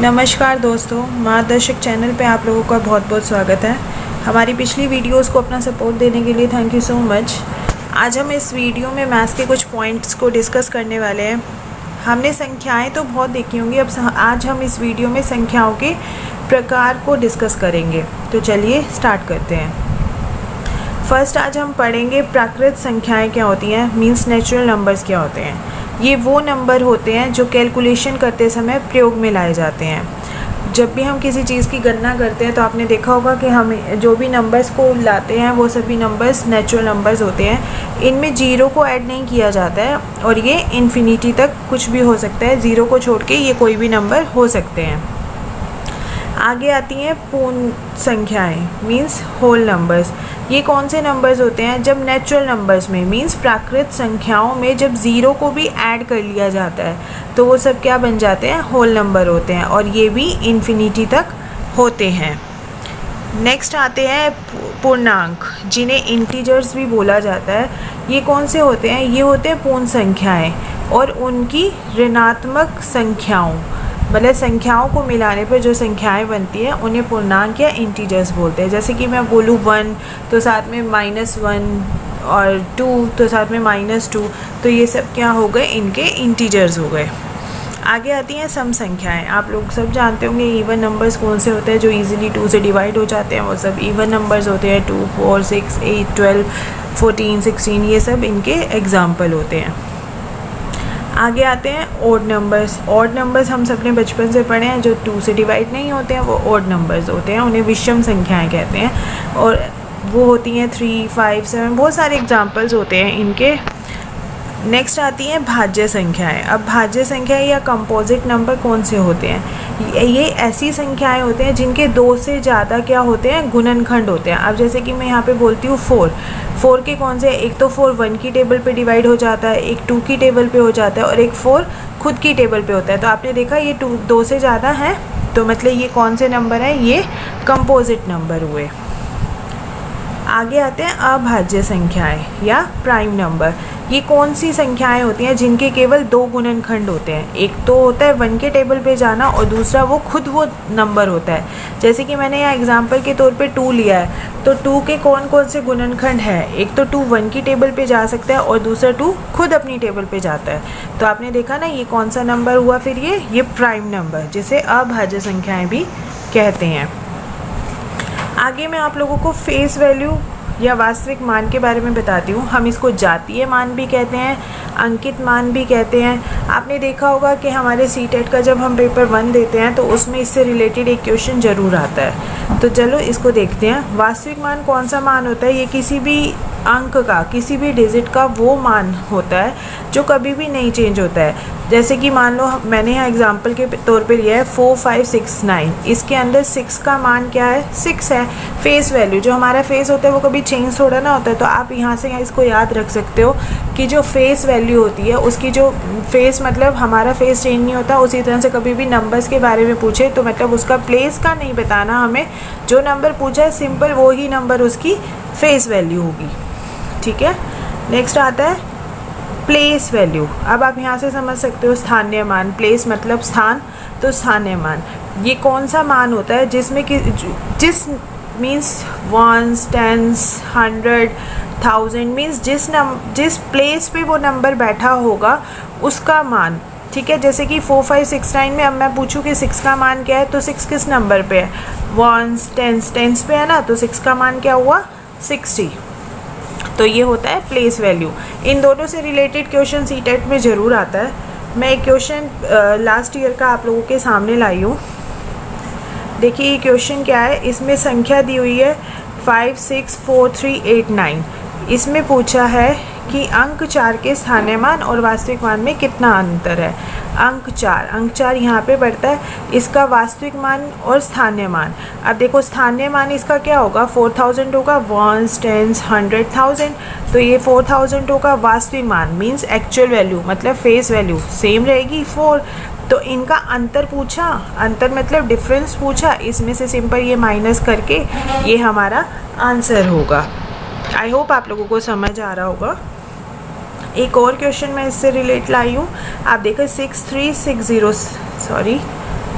नमस्कार दोस्तों, मार्गदर्शक चैनल पे आप लोगों का बहुत बहुत स्वागत है। हमारी पिछली वीडियोस को अपना सपोर्ट देने के लिए थैंक यू सो मच। आज हम इस वीडियो में मैथ्स के कुछ पॉइंट्स को डिस्कस करने वाले हैं। हमने संख्याएं तो बहुत देखी होंगी, अब आज हम इस वीडियो में संख्याओं के प्रकार को डिस्कस करेंगे। तो चलिए स्टार्ट करते हैं। फर्स्ट आज हम पढ़ेंगे प्राकृत संख्याएँ क्या होती हैं, मीन्स नेचुरल नंबर्स क्या होते हैं। ये वो नंबर होते हैं जो कैलकुलेशन करते समय प्रयोग में लाए जाते हैं। जब भी हम किसी चीज़ की गणना करते हैं तो आपने देखा होगा कि हम जो भी नंबर्स को लाते हैं वो सभी नंबर्स नेचुरल नंबर्स होते हैं। इनमें जीरो को ऐड नहीं किया जाता है और ये इन्फिनिटी तक कुछ भी हो सकता है। ज़ीरो को छोड़ के ये कोई भी नंबर हो सकते हैं। आगे आती हैं पूर्ण संख्याएं, मींस होल नंबर्स। ये कौन से नंबर्स होते हैं, जब नेचुरल नंबर्स में मींस प्राकृत संख्याओं में जब ज़ीरो को भी ऐड कर लिया जाता है तो वो सब क्या बन जाते हैं, होल नंबर होते हैं और ये भी इन्फिनिटी तक होते हैं। नेक्स्ट आते हैं पूर्णांक, जिन्हें इंटीजर्स भी बोला जाता है। ये कौन से होते हैं, ये होते हैं पूर्ण संख्याएं और उनकी ऋणात्मक संख्याओं, मतलब संख्याओं को मिलाने पर जो संख्याएं बनती हैं उन्हें पूर्णांक या इंटीजर्स बोलते हैं। जैसे कि मैं बोलूँ 1 तो साथ में -1 और 2 तो साथ में -2, तो ये सब क्या हो गए, इनके इंटीजर्स हो गए। आगे आती हैं सम संख्याएं। आप लोग सब जानते होंगे इवन नंबर्स कौन से होते हैं जो इजीली 2 से डिवाइड हो जाते हैं, वो सब इवन नंबर्स होते हैं। 2, 4, 6, 8, 12, 14, 16, ये सब इनके एग्जाम्पल होते हैं। आगे आते हैं ऑड नंबर्स। ऑड नंबर्स हम सबने बचपन से पढ़े हैं, जो 2 से डिवाइड नहीं होते हैं वो ऑड नंबर्स होते हैं, उन्हें विषम संख्याएं कहते हैं और वो होती हैं 3, 5, 7, बहुत सारे एग्जांपल्स होते हैं इनके। नेक्स्ट आती हैं भाज्य संख्याएं। अब भाज्य संख्याएं या कंपोजिट नंबर कौन से होते हैं, ये ऐसी संख्याएं होते हैं जिनके 2 से ज़्यादा क्या होते हैं, गुणनखंड होते हैं। अब जैसे कि मैं यहाँ पे बोलती हूँ 4 के कौन से, एक तो 4 1 की टेबल पे डिवाइड हो जाता है, एक 2 की टेबल पे हो जाता है और एक 4 खुद की टेबल पे होता है। तो आपने देखा ये 2 से ज़्यादा है, तो मतलब ये कौन से नंबर हैं, ये कंपोजिट नंबर हुए। आगे आते हैं अभाज्य संख्याएं या प्राइम नंबर। ये कौन सी संख्याएं होती हैं जिनके केवल 2 गुणनखंड होते हैं। एक तो होता है 1 के टेबल पे जाना और दूसरा वो नंबर होता है। जैसे कि मैंने यहाँ एग्जांपल के तौर पे 2 लिया है, तो 2 के कौन कौन से गुणनखंड हैं, एक तो 2 1 की टेबल पे जा सकता है और दूसरा 2 खुद अपनी टेबल पे जाता है। तो आपने देखा ना ये कौन सा नंबर हुआ, फिर ये प्राइम नंबर, जिसे अभाज्य संख्याएँ भी कहते हैं। आगे मैं आप लोगों को फेस वैल्यू या वास्तविक मान के बारे में बताती हूँ। हम इसको जातीय मान भी कहते हैं, अंकित मान भी कहते हैं। आपने देखा होगा कि हमारे सीटेट का जब हम पेपर 1 देते हैं तो उसमें इससे रिलेटेड एक क्वेश्चन ज़रूर आता है। तो चलो इसको देखते हैं। वास्तविक मान कौन सा मान होता है, ये किसी भी अंक का, किसी भी डिजिट का वो मान होता है जो कभी भी नहीं चेंज होता है। जैसे कि मान लो मैंने यहाँ एग्जांपल के तौर पे लिया है 4, 5, 6, 9, इसके अंदर 6 का मान क्या है, 6 है। फेस वैल्यू, जो हमारा फेस होता है वो कभी चेंज थोड़ा ना होता है, तो आप यहाँ से इसको याद रख सकते हो कि जो फेस वैल्यू होती है उसकी जो फेस, मतलब हमारा फेस चेंज नहीं होता। उसी तरह से कभी भी नंबर्स के बारे में पूछे तो मतलब उसका प्लेस का नहीं बताना हमें, जो नंबर पूछा है सिंपल वो ही नंबर उसकी फेस वैल्यू होगी, ठीक है। नेक्स्ट आता है प्लेस वैल्यू। अब आप यहाँ से समझ सकते हो स्थानीय मान, प्लेस मतलब स्थान, तो स्थानीय मान ये कौन सा मान होता है जिसमें कि जिस मीन्स 1, 10, 100, 1000 मीन्स जिस प्लेस पे वो नंबर बैठा होगा उसका मान, ठीक है। जैसे कि 4, 5, 6, 9 में अब मैं पूछूं कि 6 का मान क्या है, तो 6 किस नंबर पे है, 1s, 10s पे है ना, तो 6 का मान क्या हुआ, 60। तो ये होता है प्लेस वैल्यू। इन दोनों से रिलेटेड क्वेश्चन सीटेट में ज़रूर आता है। मैं एक क्वेश्चन लास्ट ईयर का आप लोगों के सामने लाई हूँ। देखिए ये क्वेश्चन क्या है, इसमें संख्या दी हुई है 5, 6, 4, 3, 8, 9। इसमें पूछा है कि अंक 4 के स्थानीय मान और वास्तविक मान में कितना अंतर है। अंक 4 यहाँ पे बढ़ता है, इसका वास्तविक मान और स्थानीय मान। अब देखो स्थानीय मान इसका क्या होगा, 4000 होगा, 1s, 10s, 100, 1000। तो ये 4000 होगा। वास्तविक मान मीन्स एक्चुअल वैल्यू, मतलब फेस वैल्यू सेम रहेगी 4। तो इनका अंतर पूछा, अंतर मतलब डिफरेंस पूछा, इसमें से सिंपल ये माइनस करके ये हमारा आंसर होगा। आई होप आप लोगों को समझ आ रहा होगा। एक और क्वेश्चन मैं इससे रिलेट लाई हूँ। आप देखो 6360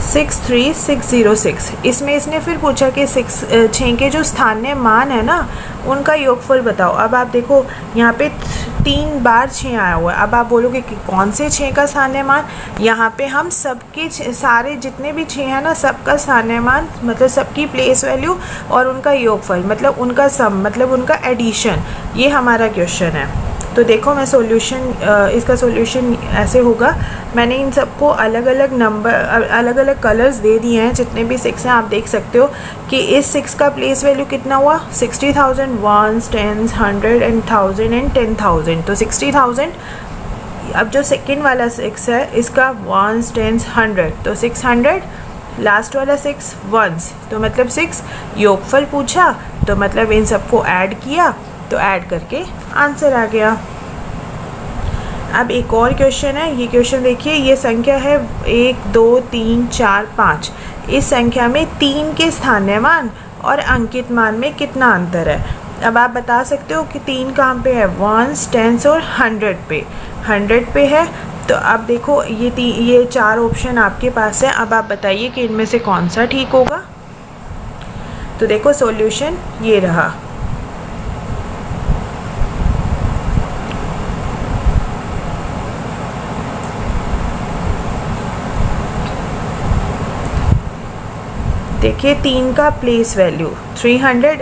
63606। इसमें इसने फिर पूछा कि 6 के जो स्थानीय मान है ना उनका योगफल बताओ। अब आप देखो यहाँ पे 3 बार 6 आया हुआ है। अब आप बोलोगे कि कौन से 6 का स्थानीय मान, यहाँ पे हम सबके सारे जितने भी 6 हैं ना सबका स्थानीय मान मतलब सबकी प्लेस वैल्यू और उनका योगफल मतलब उनका सम मतलब उनका एडिशन, ये हमारा क्वेश्चन है। तो देखो मैं इसका सॉल्यूशन ऐसे होगा। मैंने इन सबको अलग अलग नंबर अलग अलग कलर्स दे दिए हैं, जितने भी 6 हैं आप देख सकते हो कि इस 6 का प्लेस वैल्यू कितना हुआ 60,000, 1s, 10s, 100 एंड 1000 एंड 10,000। तो 60,000। अब जो सेकेंड वाला 6 है इसका 1s, 10s, 100, तो 600। लास्ट वाला 6 1s, तो मतलब 6। योगफल पूछा तो मतलब इन सबको ऐड किया, तो ऐड करके आंसर आ गया। अब एक और क्वेश्चन है, ये क्वेश्चन देखिए। ये संख्या है 1 2 3 4 5। इस संख्या में 3 के स्थानीय मान और अंकित मान में कितना अंतर है। अब आप बता सकते हो कि 3 कहाँ पे है, 1s, 10s और 100 पे। 100 पे है। तो अब देखो ये 4 ऑप्शन आपके पास है। अब आप बताइए कि इनमें से कौन सा ठीक होगा। तो देखो सॉल्यूशन ये रहा। देखिए 3 का प्लेस वैल्यू 300,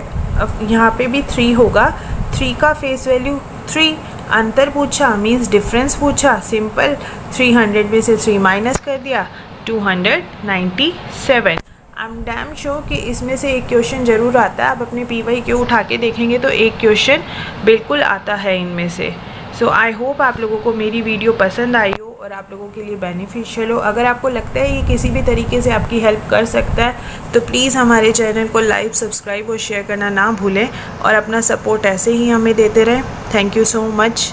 यहाँ पे भी 3 होगा। 3 का फेस वैल्यू 3। अंतर पूछा मीन्स डिफरेंस पूछा, सिंपल 300 में से 3 माइनस कर दिया, 297। आई एम डैम श्योर कि इसमें से एक क्वेश्चन ज़रूर आता है। आप अपने PYQ उठा के देखेंगे तो एक क्वेश्चन बिल्कुल आता है इनमें से। सो आई होप आप लोगों को मेरी वीडियो पसंद आई हो और आप लोगों के लिए बेनिफिशियल हो। अगर आपको लगता है ये किसी भी तरीके से आपकी हेल्प कर सकता है तो प्लीज़ हमारे चैनल को लाइक, सब्सक्राइब और शेयर करना ना भूलें और अपना सपोर्ट ऐसे ही हमें देते रहें। Thank you so much.